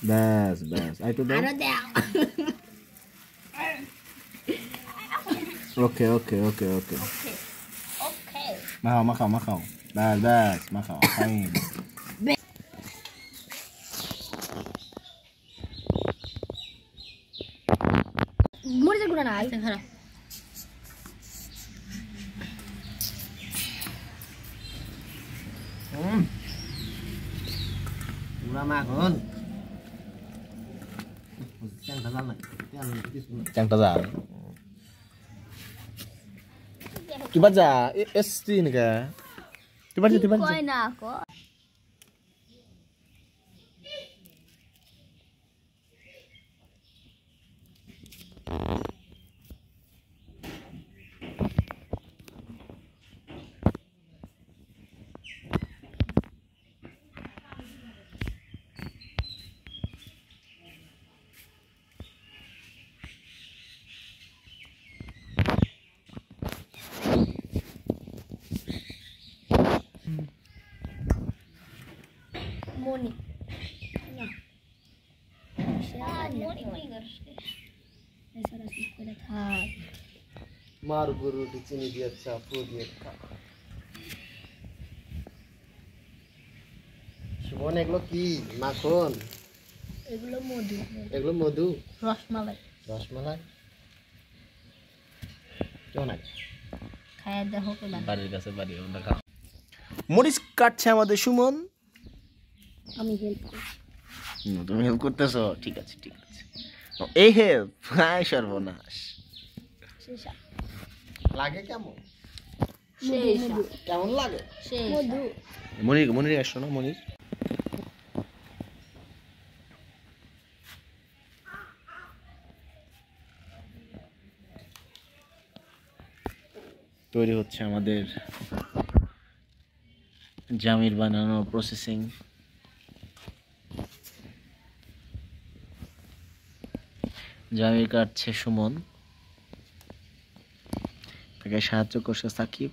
ব্যাস ব্যাস আই তো দাও। আরো দাও। ওকে ওকে ওকে ওকে ওকে ওকে মাখাও মাখাও মাখাও ব্যাস ব্যাস মাখাও ফাইন। মরিচের গুঁড়া নাই খারাপ। পুরা মাখন চ্যাংটা জাল তুই বাজা এসছি নাকি তুই বাজা তুই বাজা কই না কো মনি না মনি মনি করছে এছাড়া কি করে থাক মার গরু চিনি দিয়ে চাপু দিয়ে খা। সুমন এগুলো কি মাখন? এগুলো মধু এগুলো মধু রসমালাই রসমালাই কেমন আছে? খায় দেখো কেমন বাড়ির কাছে বাড়ি আমরা খাও। মরিচ কাটছে আমাদের সুমন। আমি হেল্প করছি তুমি হেল্প করতেছো ঠিক আছে ঠিক আছে এই হেল্প হাই সর্বনাশ শেষা লাগে কেমন? শেষা কেমন লাগে? মধু মনির মনির আসো না মনির তৈরি হচ্ছে আমাদের জামির বানানোর প্রসেসিং। জামির কাটছে সুমন, তাকে সাহায্য করছে সাকিব।